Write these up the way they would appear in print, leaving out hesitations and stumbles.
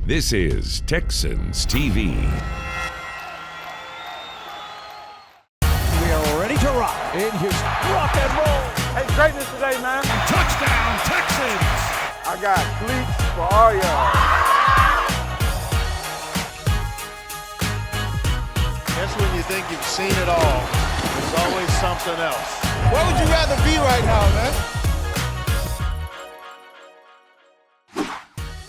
This is Texans TV. We are ready to rock in Houston. Rock and roll. Hey, greatness today, man. Touchdown, Texans. I got cleats for all y'all. That's when you think you've seen it all. There's always something else. Where would you rather be right now, man?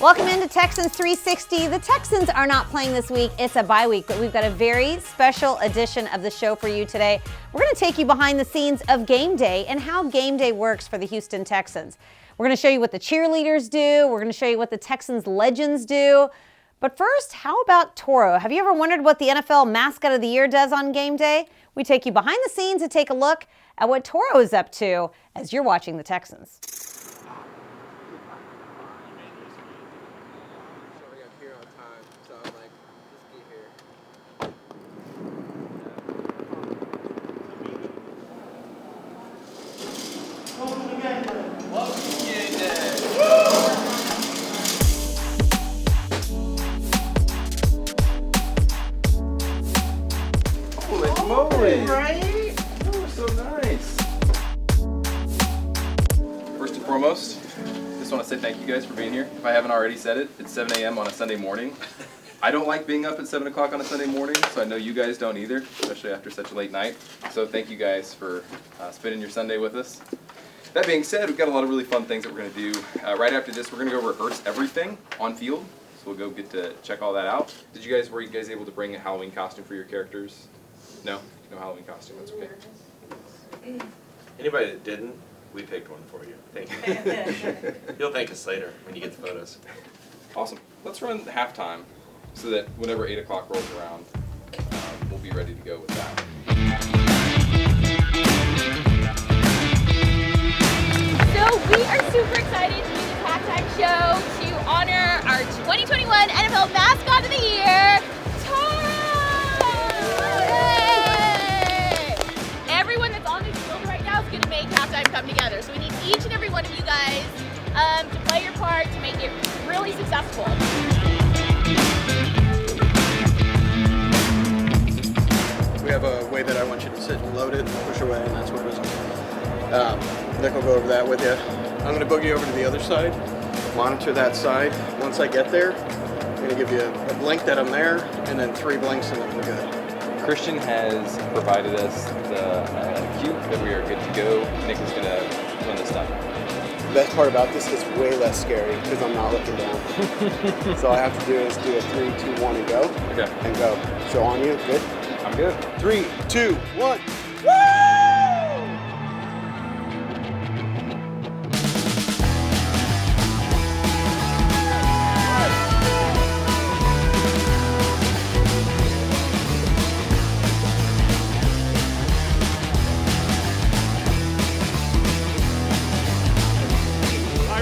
Welcome into Texans 360. The Texans are not playing this week. It's a bye week, but we've got a very special edition of the show for you today. We're going to take you behind the scenes of Game Day and how Game Day works for the Houston Texans. We're going to show you what the cheerleaders do. We're going to show you what the Texans legends do. But first, how about Toro? Have you ever wondered what the NFL mascot of the year does on Game Day? We take you behind the scenes and take a look at what Toro is up to as you're watching the Texans. Right? Oh, so nice. First and foremost, just want to say thank you guys for being here. If I haven't already said it, it's 7 a.m. on a Sunday morning. I don't like being up at 7 o'clock on a Sunday morning, so I know you guys don't either, especially after such a late night. So thank you guys for spending your Sunday with us. That being said, we've got a lot of really fun things that we're going to do. Right after this, we're going to go rehearse everything on field. So we'll go get to check all that out. Were you guys able to bring a Halloween costume for your characters? No? No Halloween costume, that's okay. Anybody that didn't, we picked one for you. Thank you. You'll thank us later when you get the photos. Awesome. Let's run halftime so that whenever 8 o'clock rolls around, we'll be ready to go with that. So we are super excited to do the halftime show to honor our 2021 NFL mascot of the year, Toro! Yay! Everyone that's on this field right now is going to make halftime come together. So we need each and every one of you guys to play your part to make it really successful. We have a way that I want you to sit and load it and push away, and that's what it is. Nick will go over that with you. I'm going to boogie over to the other side, monitor that side. Once I get there, I'm going to give you a blink that I'm there, and then 3 blinks, and then we're good. Christian has provided us the cue that we are good to go. Nick is going to run this time. The best part about this is way less scary because I'm not looking down. So all I have to do is do a 3, 2, 1, and go. Okay. And go. So on you, good? I'm good. 3, 2, 1.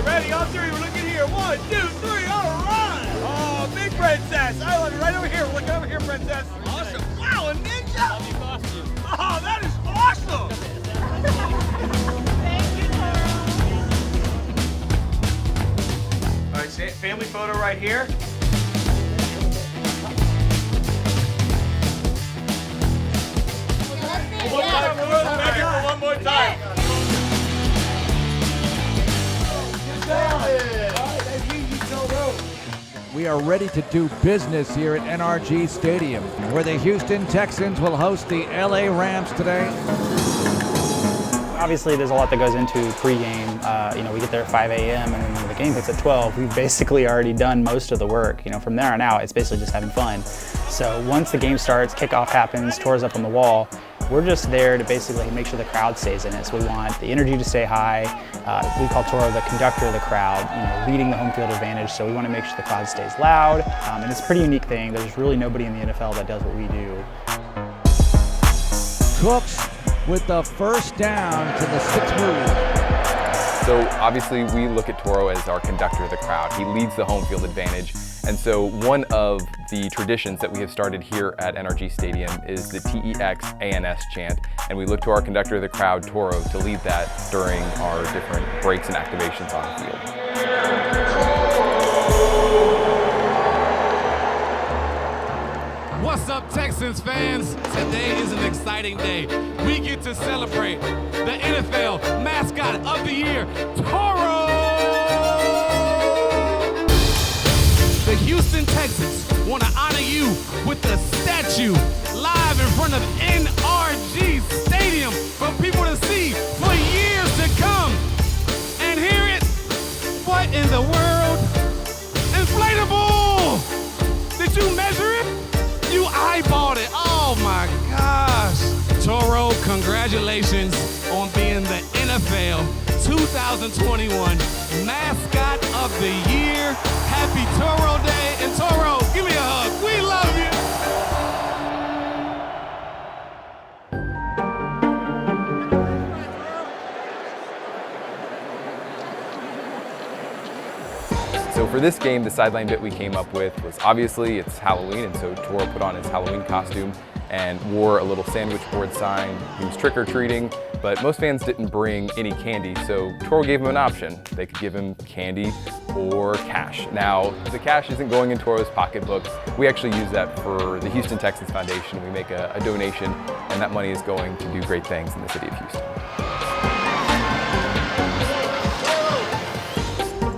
Ready, all three, we're looking here. 1, 2, 3, all right! Oh, big princess. I love you. Right over here. Look over here, princess. Awesome. Wow, a ninja! Love your costume. Oh, that is awesome! Thank you, Toro. All right, family photo right here. One time, one more time. We are ready to do business here at NRG Stadium, where the Houston Texans will host the LA Rams today. Obviously, there's a lot that goes into pregame. We get there at 5 a.m. and then when the game hits at 12, we've basically already done most of the work. From there on out, it's basically just having fun. So once the game starts, kickoff happens, Toro's up on the wall, we're just there to basically make sure the crowd stays in it. So we want the energy to stay high. We call Toro the conductor of the crowd, leading the home field advantage. So we want to make sure the crowd stays loud. And it's a pretty unique thing. There's really nobody in the NFL that does what we do. Cooks with the first down to the 6 move. So obviously we look at Toro as our conductor of the crowd. He leads the home field advantage. And so one of the traditions that we have started here at NRG Stadium is the TEX-ANS chant. And we look to our conductor of the crowd, Toro, to lead that during our different breaks and activations on the field. Texans fans, today is an exciting day. We get to celebrate the NFL mascot of the year, Toro! The Houston Texans want to honor you with a statue live in front of NRG Stadium for people to see for years to come and hear it. What in the world? Inflatable! Did you measure it? You eyeballed it. Oh my gosh. Toro, congratulations on being the NFL 2021 Mascot of the Year. Happy Toro Day. And Toro, give me a hug. We love you. So for this game, the sideline bit we came up with was obviously it's Halloween, and so Toro put on his Halloween costume and wore a little sandwich board sign. He was trick-or-treating, but most fans didn't bring any candy, so Toro gave him an option. They could give him candy or cash. Now, the cash isn't going in Toro's pocketbooks. We actually use that for the Houston Texans Foundation. We make a donation, and that money is going to do great things in the city of Houston.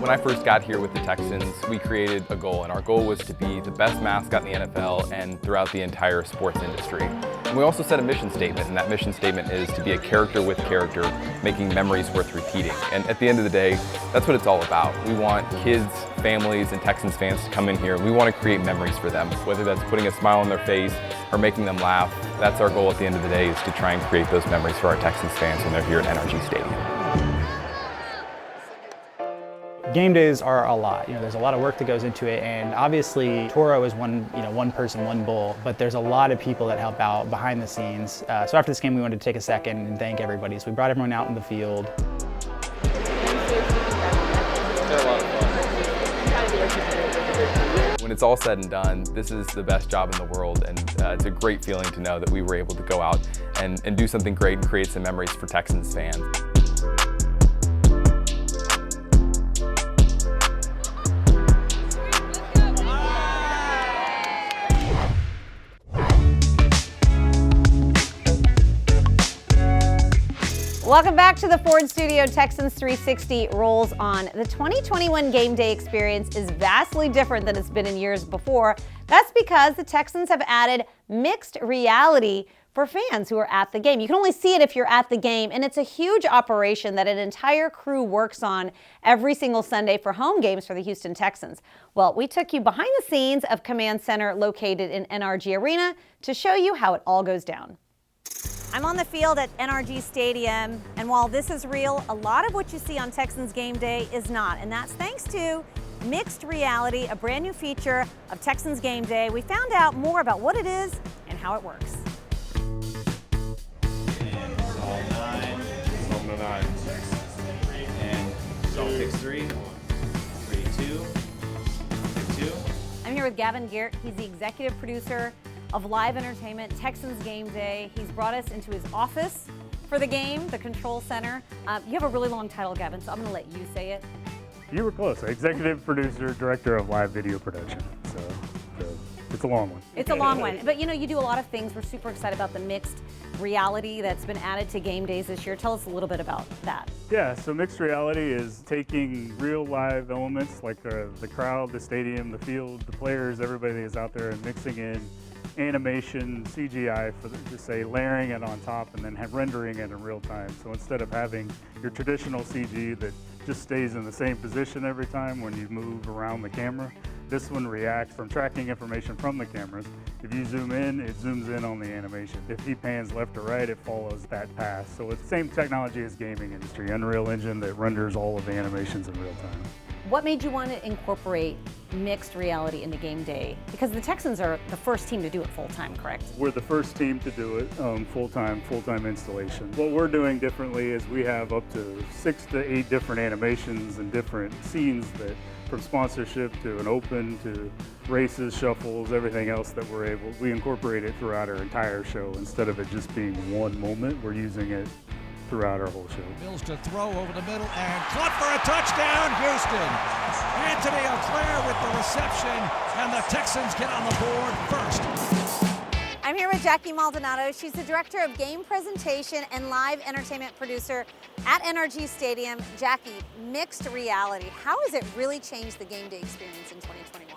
When I first got here with the Texans, we created a goal, and our goal was to be the best mascot in the NFL and throughout the entire sports industry. And we also set a mission statement, and that mission statement is to be a character with character, making memories worth repeating. And at the end of the day, that's what it's all about. We want kids, families, and Texans fans to come in here. We want to create memories for them, whether that's putting a smile on their face or making them laugh. That's our goal at the end of the day, is to try and create those memories for our Texans fans when they're here at NRG Stadium. Game days are a lot. There's a lot of work that goes into it, and obviously Toro is one person, one bull, but there's a lot of people that help out behind the scenes. So after this game, we wanted to take a second and thank everybody. So we brought everyone out in the field. When it's all said and done, this is the best job in the world, and it's a great feeling to know that we were able to go out and do something great and create some memories for Texans fans. Welcome back to the Ford Studio. Texans 360 rolls on. The 2021 game day experience is vastly different than it's been in years before. That's because the Texans have added mixed reality for fans who are at the game. You can only see it if you're at the game, and it's a huge operation that an entire crew works on every single Sunday for home games for the Houston Texans. Well, we took you behind the scenes of Command Center located in NRG Arena to show you how it all goes down. I'm on the field at NRG Stadium, and while this is real, a lot of what you see on Texans Game Day is not, and that's thanks to Mixed Reality, a brand new feature of Texans Game Day. We found out more about what it is and how it works. And Psalm 9. Psalm 9. And Psalm 6-3. 3-2. 6-2. I'm here with Gavin Garrett. He's the executive producer of live entertainment, Texans Game Day. He's brought us into his office for the game, the control center. You have a really long title, Gavin, so I'm gonna let you say it. You were close. Executive producer, director of live video production. So it's a long one. It's a long one, but you do a lot of things. We're super excited about the mixed reality that's been added to game days this year. Tell us a little bit about that. Yeah, so mixed reality is taking real live elements like the crowd, the stadium, the field, the players, everybody is out there, and mixing in animation, CGI, layering it on top and then rendering it in real time. So instead of having your traditional CG that just stays in the same position every time when you move around the camera, this one reacts from tracking information from the cameras. If you zoom in, it zooms in on the animation. If he pans left or right, it follows that path. So it's the same technology as gaming industry, Unreal Engine that renders all of the animations in real time. What made you want to incorporate mixed reality into game day? Because the Texans are the first team to do it full-time, correct? We're the first team to do it full-time installation. What we're doing differently is we have up to 6 to 8 different animations and different scenes that, from sponsorship to an open to races, shuffles, everything else that we incorporate it throughout our entire show. Instead of it just being one moment, we're using it throughout our whole show. Mills to throw over the middle and caught for a touchdown, Houston. Anthony Auclair with the reception, and the Texans get on the board first. I I'm here with Jackie Maldonado. She's the Director of Game Presentation and Live Entertainment Producer at NRG Stadium. Jackie, mixed reality. How has it really changed the game day experience in 2021?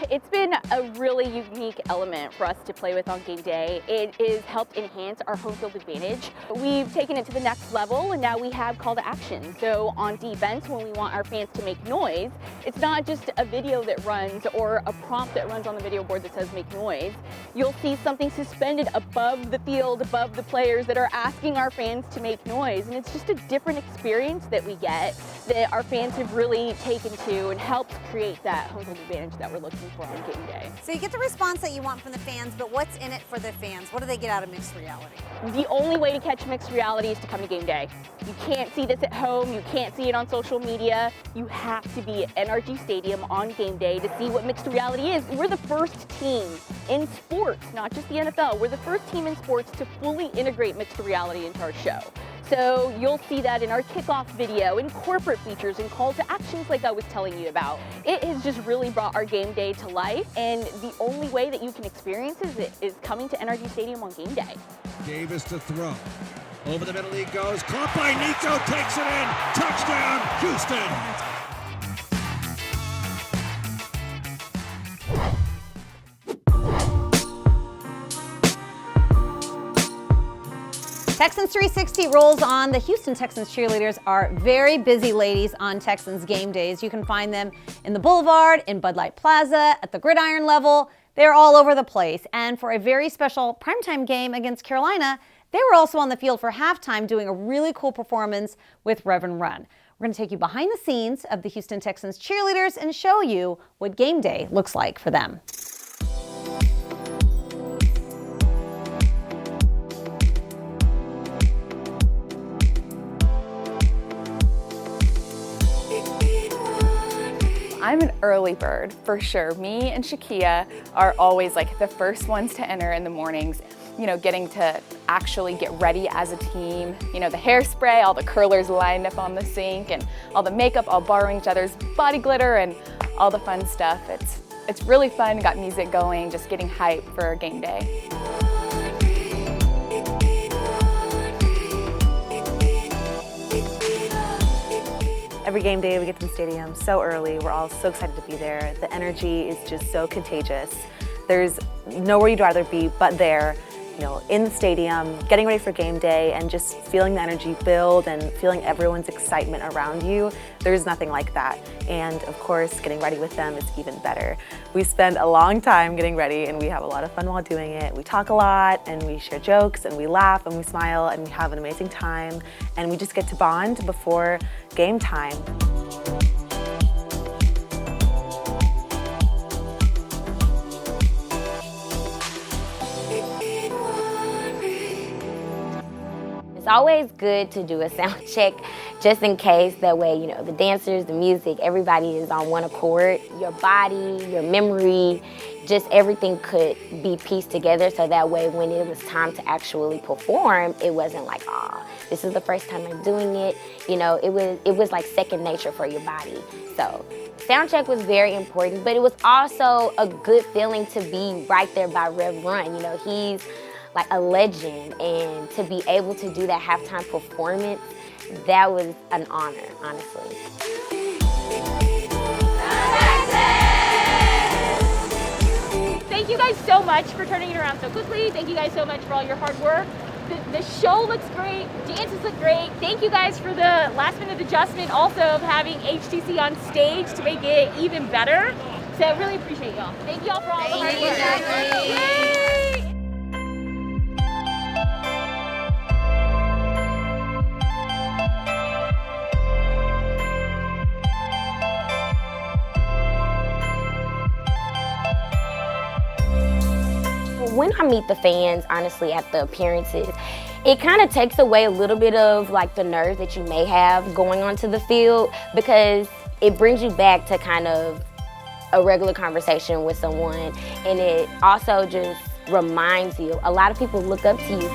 It's been a really unique element for us to play with on game day. It has helped enhance our home field advantage. We've taken it to the next level and now we have call to action. So on defense, when we want our fans to make noise, it's not just a video that runs or a prompt that runs on the video board that says make noise. You'll see something suspended above the field, above the players that are asking our fans to make noise. And it's just a different experience that we get that our fans have really taken to and helped create that home field advantage that we're looking for on game day. So you get the response that you want from the fans, but what's in it for the fans? What do they get out of mixed reality? The only way to catch mixed reality is to come to game day. You can't see this at home, you can't see it on social media. You have to be at NRG Stadium on game day to see what mixed reality is. We're the first team in sports, not just the NFL, we're the first team in sports to fully integrate mixed reality into our show. So you'll see that in our kickoff video, in corporate features, and call to actions like I was telling you about. It has just really brought our game day to life, and the only way that you can experience it is coming to NRG Stadium on game day. Davis to throw. Over the middle he goes. Caught by Nico, takes it in. Touchdown, Houston. Texans 360 rolls on. The Houston Texans cheerleaders are very busy ladies on Texans game days. You can find them in the Boulevard, in Bud Light Plaza, at the gridiron level. They're all over the place. And for a very special primetime game against Carolina, they were also on the field for halftime doing a really cool performance with Reverend Run. We're going to take you behind the scenes of the Houston Texans cheerleaders and show you what game day looks like for them. I'm an early bird, for sure. Me and Shakia are always like the first ones to enter in the mornings. You know, getting to actually get ready as a team. You know, the hairspray, all the curlers lined up on the sink, and all the makeup, all borrowing each other's body glitter, and all the fun stuff. It's really fun, got music going, just getting hyped for game day. Every game day we get to the stadium so early, we're all so excited to be there. The energy is just so contagious. There's nowhere you'd rather be but there, you know, in the stadium, getting ready for game day and just feeling the energy build and feeling everyone's excitement around you. There's nothing like that. And of course, getting ready with them is even better. We spend a long time getting ready and we have a lot of fun while doing it. We talk a lot and we share jokes and we laugh and we smile and we have an amazing time. And we just get to bond before game time. It's always good to do a sound check just in case. That way, you know, the dancers, the music, everybody is on one accord. Your body, your memory, just everything could be pieced together so that way when it was time to actually perform, it wasn't like, oh, this is the first time I'm doing it. You know, it was like second nature for your body. So sound check was very important, but it was also a good feeling to be right there by Rev Run. You know, he's like a legend, and to be able to do that halftime performance, that was an honor, honestly. Thank you guys so much for turning it around so quickly. Thank you guys so much for all your hard work. The show looks great, dances look great. Thank you guys for the last minute adjustment also of having HTC on stage to make it even better. So I really appreciate y'all. Thank y'all for all the hard work. Yay! When I meet the fans, honestly, at the appearances, it kind of takes away a little bit of like the nerves that you may have going onto the field, because it brings you back to kind of a regular conversation with someone, and it also just reminds you, a lot of people look up to you.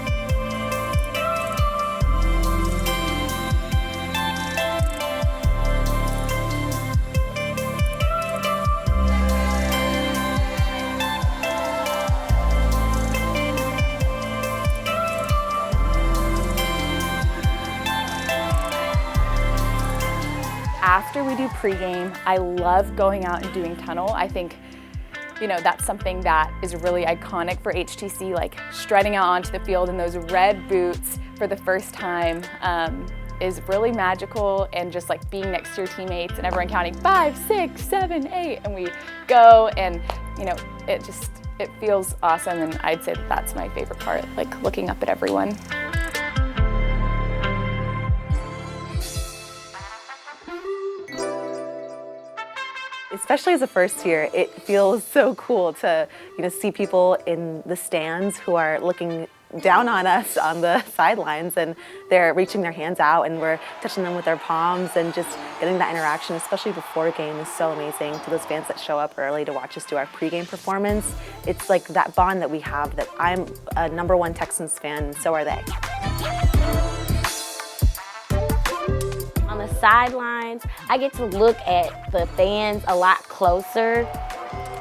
after we do pregame, I love going out and doing tunnel. I think, you know, that's something that is really iconic for HTC, like strutting out onto the field in those red boots for the first time is really magical, and just like being next to your teammates and everyone counting 5, 6, 7, 8, and we go, and you know, it feels awesome, and I'd say that that's my favorite part, like looking up at everyone. Especially as a first year, it feels so cool to, you know, see people in the stands who are looking down on us on the sidelines, and they're reaching their hands out and we're touching them with our palms, and just getting that interaction, especially before game, is so amazing. To those fans that show up early to watch us do our pregame performance, it's like that bond that we have, that I'm a #1 Texans fan, and so are they. On the sidelines, I get to look at the fans a lot closer,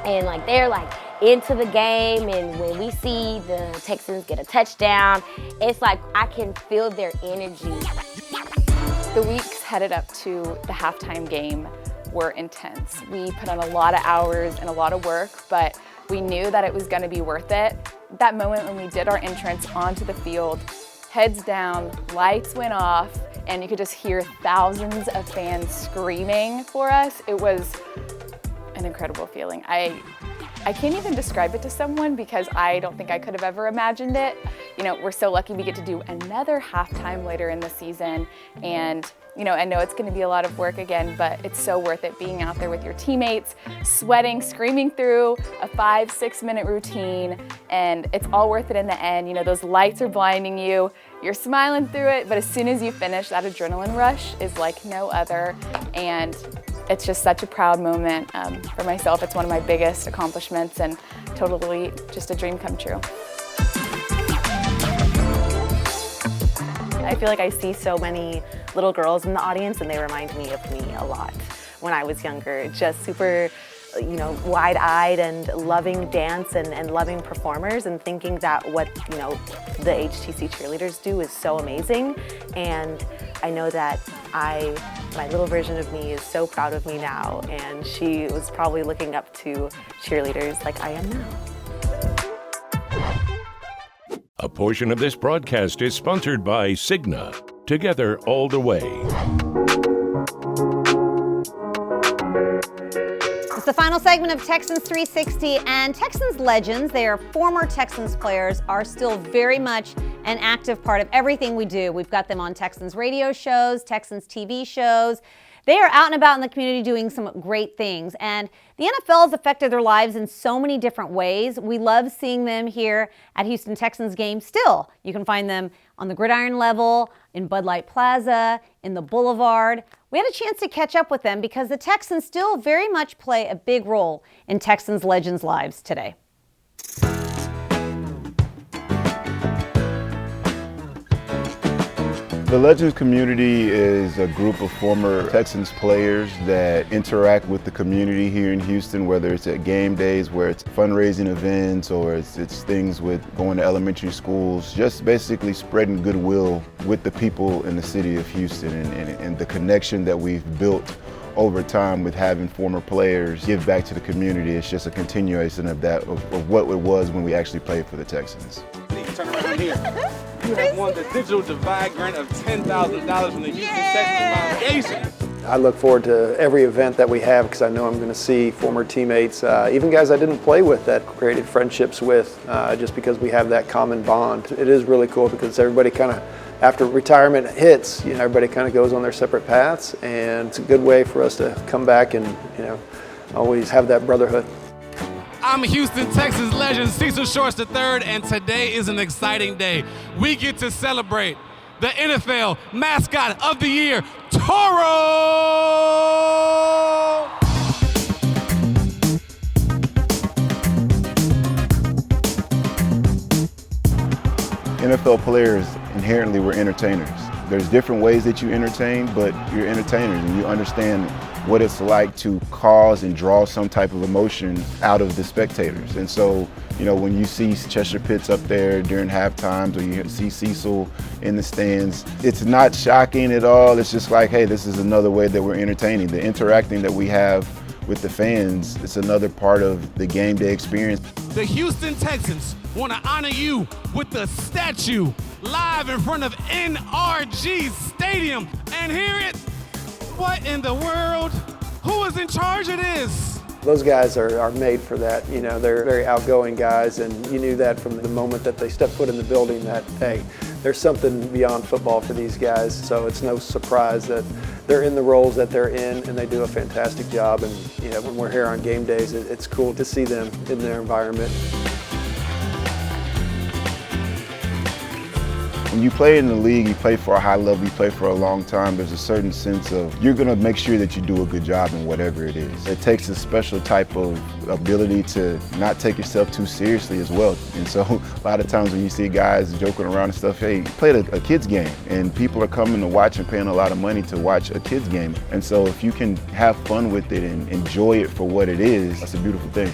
and like they're like into the game, and when we see the Texans get a touchdown, it's like I can feel their energy. The weeks headed up to the halftime game were intense. We put on a lot of hours and a lot of work, but we knew that it was going to be worth it. That moment when we did our entrance onto the field, heads down, lights went off, and you could just hear thousands of fans screaming for us. It was an incredible feeling. I can't even describe it to someone, because I don't think I could have ever imagined it. You know, we're so lucky we get to do another halftime later in the season, and you know, I know it's going to be a lot of work again, but it's so worth it being out there with your teammates, sweating, screaming through a 5-6 minute routine, and it's all worth it in the end. You know, those lights are blinding you, you're smiling through it, but as soon as you finish, that adrenaline rush is like no other, and it's just such a proud moment for myself. It's one of my biggest accomplishments, and totally just a dream come true. I feel like I see so many little girls in the audience, and they remind me of me a lot when I was younger. Just super, you know, wide-eyed and loving dance and loving performers, and thinking that what, you know, the HTC cheerleaders do is so amazing. And I know that my little version of me is so proud of me now, and she was probably looking up to cheerleaders like I am now. A portion of this broadcast is sponsored by Cigna. Together all the way. It's the final segment of Texans 360, and Texans legends, they are former Texans players, are still very much an active part of everything we do. We've got them on Texans radio shows, Texans TV shows. They are out and about in the community doing some great things, and the NFL has affected their lives in so many different ways. We love seeing them here at Houston Texans games still. You can find them on the gridiron level, in Bud Light Plaza, in the Boulevard. We had a chance to catch up with them because the Texans still very much play a big role in Texans legends' lives today. The Legends community is a group of former Texans players that interact with the community here in Houston, whether it's at game days, where it's fundraising events, or it's things with going to elementary schools, just basically spreading goodwill with the people in the city of Houston, and the connection that we've built over time with having former players give back to the community. It's just a continuation of that, of what it was when we actually played for the Texans. Turn around here. You have won the digital divide grant of $10,000 from the Houston Texans Foundation. I look forward to every event that we have, because I know I'm going to see former teammates, even guys I didn't play with that created friendships with, just because we have that common bond. It is really cool because everybody kind of, after retirement hits, you know, everybody kind of goes on their separate paths, and it's a good way for us to come back and, you know, always have that brotherhood. I'm Houston Texans legend Cecil Shorts III, and today is an exciting day. We get to celebrate the NFL mascot of the year, Toro! NFL players inherently were entertainers. There's different ways that you entertain, but you're entertainers, and you understand what it's like to cause and draw some type of emotion out of the spectators. And so, you know, when you see Cheshire Pitts up there during halftimes, or you see Cecil in the stands, it's not shocking at all. It's just like, hey, this is another way that we're entertaining. The interacting that we have with the fans, it's another part of the game day experience. The Houston Texans want to honor you with the statue live in front of NRG Stadium. And hear it, what in the world? Who is in charge of this? Those guys are made for that. You know, they're very outgoing guys, and you knew that from the moment that they stepped foot in the building that, hey, there's something beyond football for these guys. So it's no surprise that they're in the roles that they're in, and they do a fantastic job. And you know, when we're here on game days, it's cool to see them in their environment. When you play in the league, you play for a high level, you play for a long time, there's a certain sense of you're going to make sure that you do a good job in whatever it is. It takes a special type of ability to not take yourself too seriously as well. And so a lot of times when you see guys joking around and stuff, hey, you played a kid's game, and people are coming to watch and paying a lot of money to watch a kid's game. And so if you can have fun with it and enjoy it for what it is, that's a beautiful thing.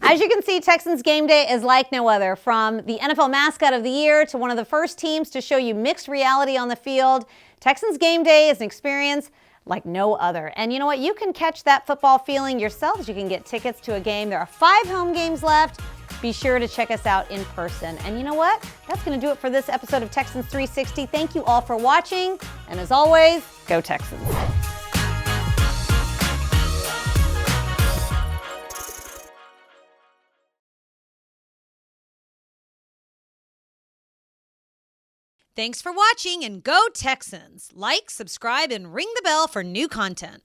As you can see, Texans Game Day is like no other. From the NFL Mascot of the Year to one of the first teams to show you mixed reality on the field, Texans Game Day is an experience like no other. And you know what? You can catch that football feeling yourselves. You can get tickets to a game. There are 5 home games left. Be sure to check us out in person. And you know what? That's going to do it for this episode of Texans 360. Thank you all for watching. And as always, go Texans. Thanks for watching, and go Texans! Like, subscribe, and ring the bell for new content.